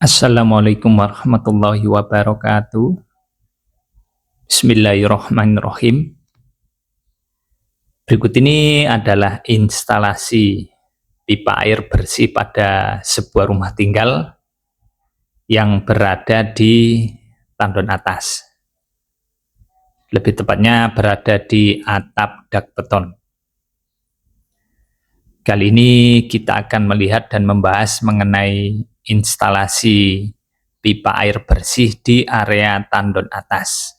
Assalamualaikum warahmatullahi wabarakatuh. Bismillahirrahmanirrahim. Berikut ini adalah instalasi pipa air bersih pada sebuah rumah tinggal yang berada di tandon atas. Lebih tepatnya berada di atap dak beton. Kali ini kita akan melihat dan membahas mengenai instalasi pipa air bersih di area tandon atas.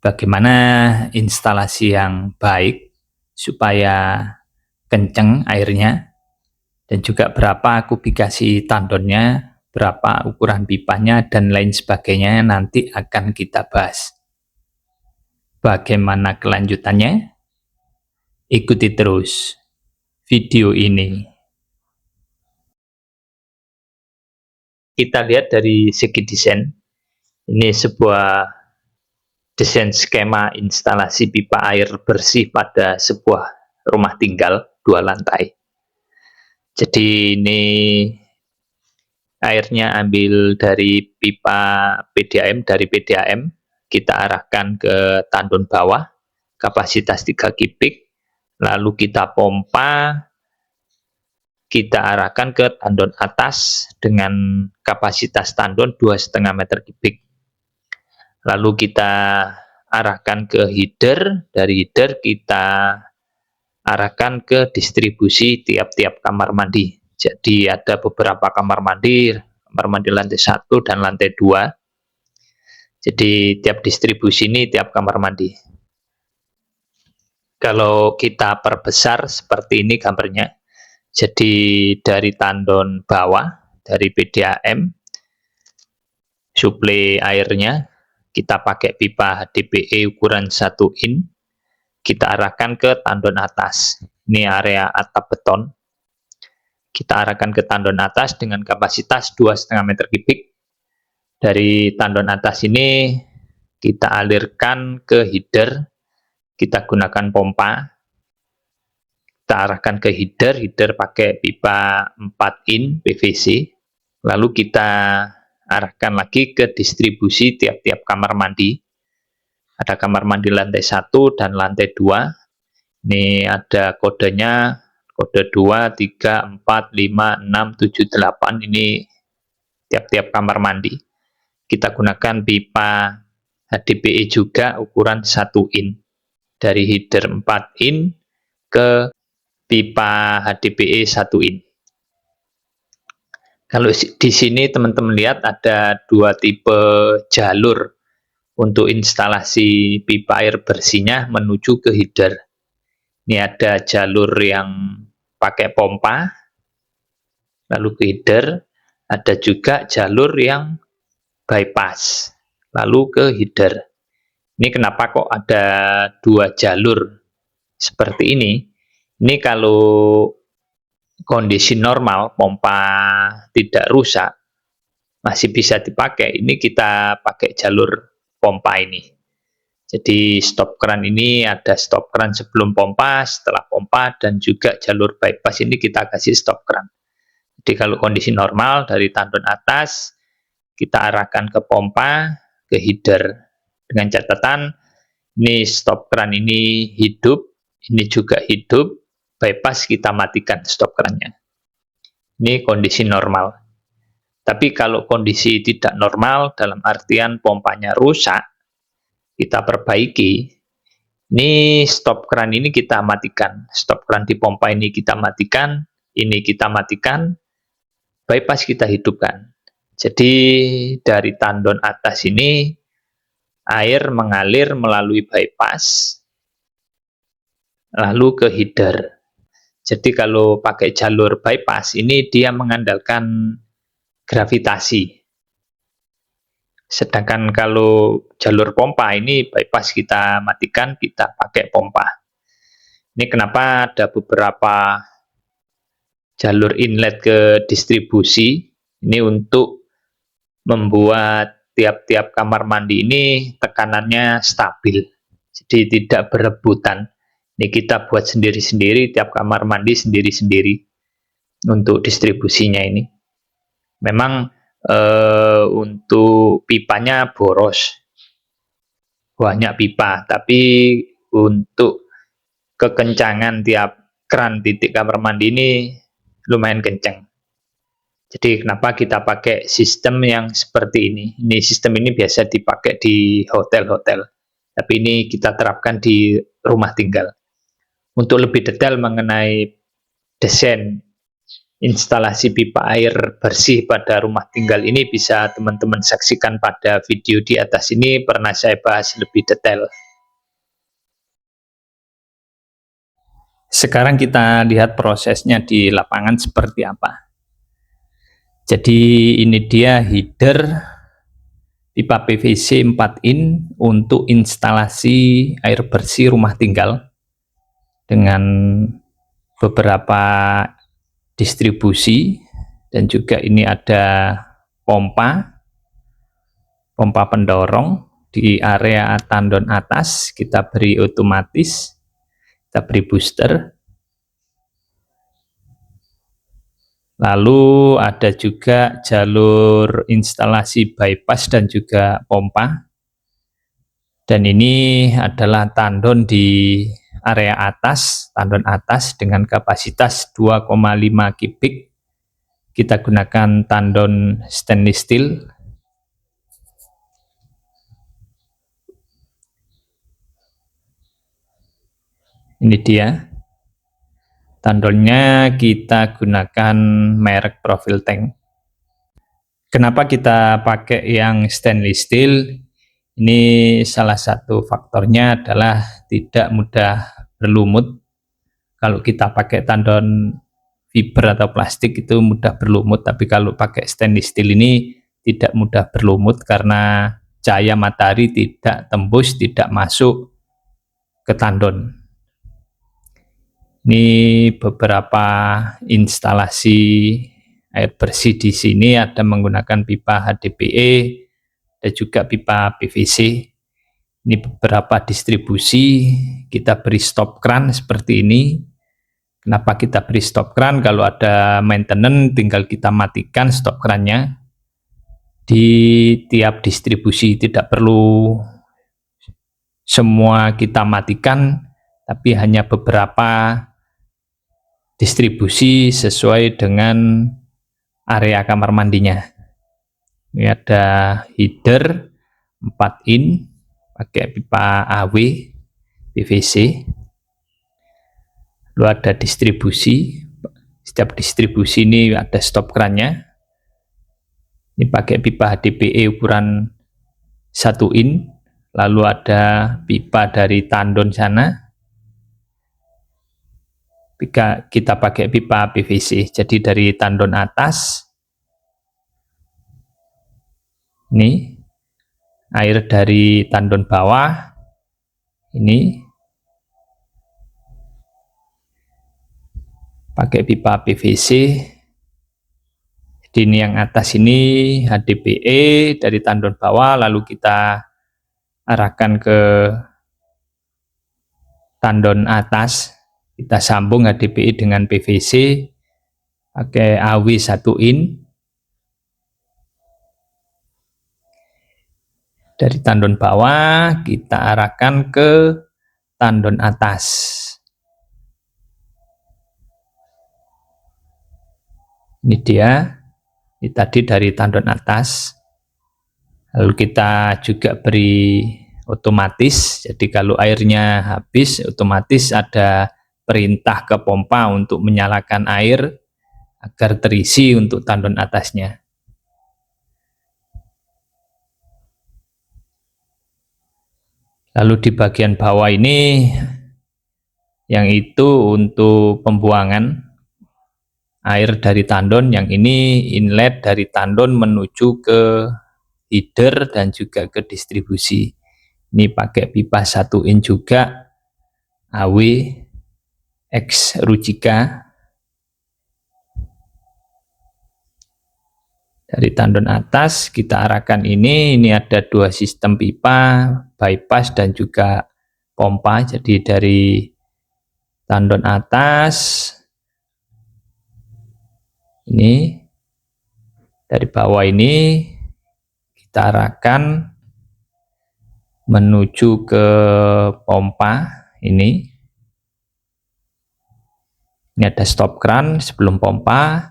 Bagaimana instalasi yang baik supaya kenceng airnya, dan juga berapa kubikasi tandonnya, berapa ukuran pipanya, dan lain sebagainya nanti akan kita bahas. Bagaimana kelanjutannya? Ikuti terus video ini. Kita lihat dari segi desain. Ini sebuah desain skema instalasi pipa air bersih pada sebuah rumah tinggal 2 lantai. Jadi ini airnya ambil dari pipa PDAM, kita arahkan ke tandon bawah, kapasitas 3 kubik, lalu kita pompa, kita arahkan ke tandon atas dengan kapasitas tandon 2,5 meter kubik. Lalu kita arahkan ke header, dari header kita arahkan ke distribusi tiap-tiap kamar mandi. Jadi ada beberapa kamar mandi lantai 1 dan lantai 2. Jadi tiap distribusi ini tiap kamar mandi. Kalau kita perbesar seperti ini gambarnya. Jadi dari tandon bawah, dari PDAM, suplai airnya, kita pakai pipa HDPE ukuran 1 in, kita arahkan ke tandon atas. Ini area atap beton. Kita arahkan ke tandon atas dengan kapasitas 2,5 meter kubik. Dari tandon atas ini kita alirkan ke header. Kita gunakan pompa. Kita arahkan ke header pakai pipa 4 in PVC. Lalu kita arahkan lagi ke distribusi tiap-tiap kamar mandi. Ada kamar mandi lantai 1 dan lantai 2. Ini ada kodenya, kode 2, 3, 4, 5, 6, 7, 8. Ini tiap-tiap kamar mandi. Kita gunakan pipa HDPE juga ukuran 1 in. Dari header 4 in ke pipa HDPE 1 in. Kalau di sini teman-teman lihat ada 2 tipe jalur untuk instalasi pipa air bersihnya menuju ke header. Ini ada jalur yang pakai pompa, lalu ke header. Ada juga jalur yang bypass, lalu ke header. Ini kenapa kok ada 2 jalur seperti ini? Ini kalau kondisi normal, pompa tidak rusak, masih bisa dipakai. Ini kita pakai jalur pompa ini. Jadi stop keran ini ada stop keran sebelum pompa, setelah pompa, dan juga jalur bypass ini kita kasih stop keran. Jadi kalau kondisi normal dari tandon atas kita arahkan ke pompa, ke header. Dengan catatan ini stop keran ini hidup, ini juga hidup. Bypass kita matikan stop kerannya. Ini kondisi normal. Tapi kalau kondisi tidak normal, dalam artian pompanya rusak, kita perbaiki. Ini stop keran ini kita matikan. Stop keran di pompa ini kita matikan. Ini kita matikan. Bypass kita hidupkan. Jadi dari tandon atas ini air mengalir melalui bypass lalu ke header. Jadi kalau pakai jalur bypass ini dia mengandalkan gravitasi. Sedangkan kalau jalur pompa ini bypass kita matikan, kita pakai pompa. Ini kenapa ada beberapa jalur inlet ke distribusi. Ini untuk membuat tiap-tiap kamar mandi ini tekanannya stabil. Jadi tidak berebutan. Ini kita buat sendiri-sendiri, tiap kamar mandi sendiri-sendiri untuk distribusinya ini. Memang untuk pipanya boros, banyak pipa, tapi untuk kekencangan tiap keran titik kamar mandi ini lumayan kencang. Jadi kenapa kita pakai sistem yang seperti ini? Sistem ini biasa dipakai di hotel-hotel, tapi ini kita terapkan di rumah tinggal. Untuk lebih detail mengenai desain instalasi pipa air bersih pada rumah tinggal ini bisa teman-teman saksikan pada video di atas ini, pernah saya bahas lebih detail. Sekarang kita lihat prosesnya di lapangan seperti apa. Jadi ini dia header pipa PVC 4 in untuk instalasi air bersih rumah tinggal dengan beberapa distribusi, dan juga ini ada pompa pendorong di area tandon atas, kita beri otomatis, kita beri booster. Lalu ada juga jalur instalasi bypass dan juga pompa. Dan ini adalah tandon di area atas, tandon atas dengan kapasitas 2,5 kubik. Kita gunakan tandon stainless steel. Ini dia. Tandonnya kita gunakan merek Profil Tank. Kenapa kita pakai yang stainless steel? Ini salah satu faktornya adalah tidak mudah berlumut. Kalau kita pakai tandon fiber atau plastik itu mudah berlumut, tapi kalau pakai stainless steel ini tidak mudah berlumut karena cahaya matahari tidak tembus, tidak masuk ke tandon. Ini beberapa instalasi air bersih di sini, ada menggunakan pipa HDPE dan juga pipa PVC. Ini beberapa distribusi, kita beri stop kran seperti ini. Kenapa kita beri stop kran? Kalau ada maintenance tinggal kita matikan stop krannya. Di tiap distribusi tidak perlu semua kita matikan, tapi hanya beberapa distribusi sesuai dengan area kamar mandinya. Ini ada header 4 in pakai pipa AW PVC. Lalu ada distribusi, setiap distribusi ini ada stop krannya. Ini pakai pipa HDPE ukuran 1 in. Lalu ada pipa dari tandon sana, kita pakai pipa PVC. Jadi dari tandon atas ini air dari tandon bawah ini pakai pipa PVC. Jadi ini yang atas ini HDPE dari tandon bawah, lalu kita arahkan ke tandon atas. Kita sambung HDPE dengan PVC pakai AW 1 in. Dari tandon bawah kita arahkan ke tandon atas. Ini dia, ini tadi dari tandon atas. Lalu kita juga beri otomatis, jadi kalau airnya habis otomatis ada perintah ke pompa untuk menyalakan air agar terisi untuk tandon atasnya. Lalu di bagian bawah ini yang itu untuk pembuangan air dari tandon, yang ini inlet dari tandon menuju ke header dan juga ke distribusi. Ini pakai pipa 1 in juga AW X Rujika. Dari tandon atas kita arahkan ini ada 2 sistem pipa, bypass dan juga pompa. Jadi dari tandon atas ini Dari bawah ini kita arahkan menuju ke pompa ini. Ini ada stop kran sebelum pompa.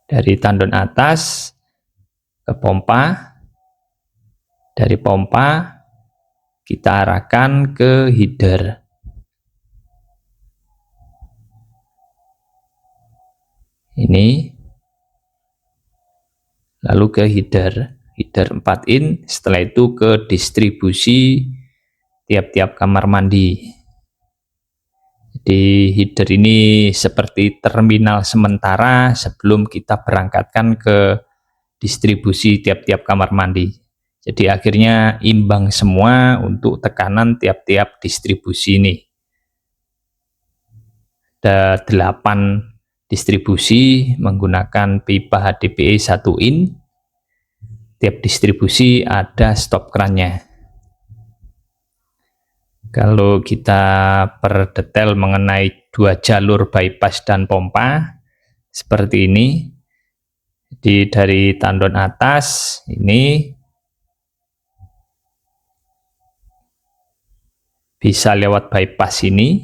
Dari tandon atas ke pompa, dari pompa kita arahkan ke header. Ini, lalu ke header 4 in, setelah itu ke distribusi tiap-tiap kamar mandi. Jadi header ini seperti terminal sementara sebelum kita berangkatkan ke distribusi tiap-tiap kamar mandi. Jadi akhirnya imbang semua untuk tekanan tiap-tiap distribusi ini. Ada 8 distribusi menggunakan pipa HDPE 1 in. Tiap distribusi ada stop krannya. Kalau kita perdetail mengenai 2 jalur bypass dan pompa seperti ini. Jadi dari tandon atas ini bisa lewat bypass ini.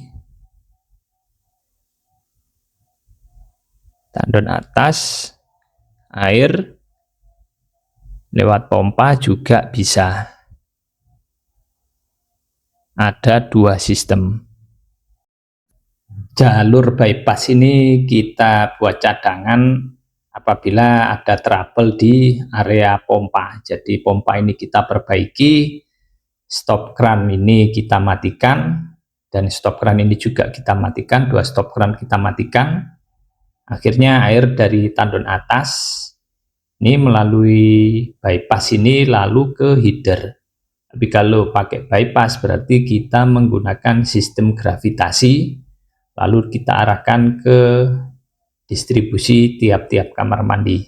Tandon atas, air lewat pompa juga bisa. Ada 2 sistem. Jalur bypass ini kita buat cadangan apabila ada trouble di area pompa. Jadi pompa ini kita perbaiki, stop kran ini kita matikan, dan stop kran ini juga kita matikan, 2 stop kran kita matikan. Akhirnya air dari tandon atas ini melalui bypass ini lalu ke header. Tapi kalau pakai bypass berarti kita menggunakan sistem gravitasi, lalu kita arahkan ke distribusi tiap-tiap kamar mandi.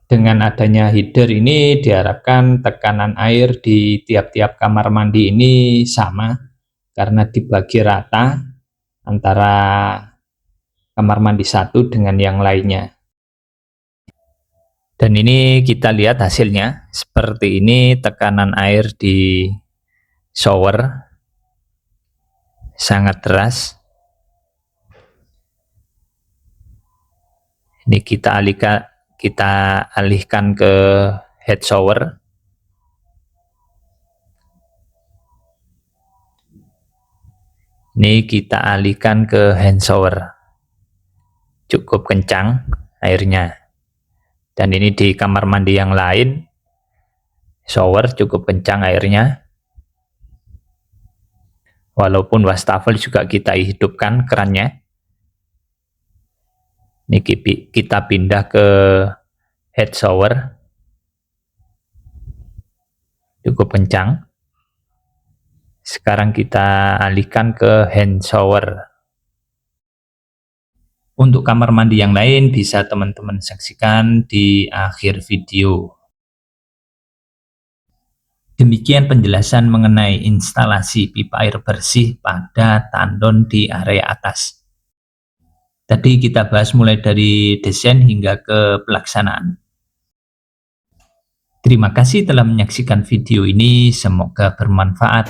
Dengan adanya header ini diharapkan tekanan air di tiap-tiap kamar mandi ini sama, karena dibagi rata antara kamar mandi satu dengan yang lainnya. Dan ini kita lihat hasilnya seperti ini. Tekanan air di shower sangat deras. Ini kita alihkan ke head shower. Ini kita alihkan ke hand shower. Cukup kencang airnya. Dan ini di kamar mandi yang lain, shower cukup kencang airnya. Walaupun wastafel juga kita hidupkan kerannya. Ini kita pindah ke head shower. Cukup kencang. Sekarang kita alihkan ke hand shower. Untuk kamar mandi yang lain bisa teman-teman saksikan di akhir video. Demikian penjelasan mengenai instalasi pipa air bersih pada tandon di area atas. Tadi kita bahas mulai dari desain hingga ke pelaksanaan. Terima kasih telah menyaksikan video ini, semoga bermanfaat.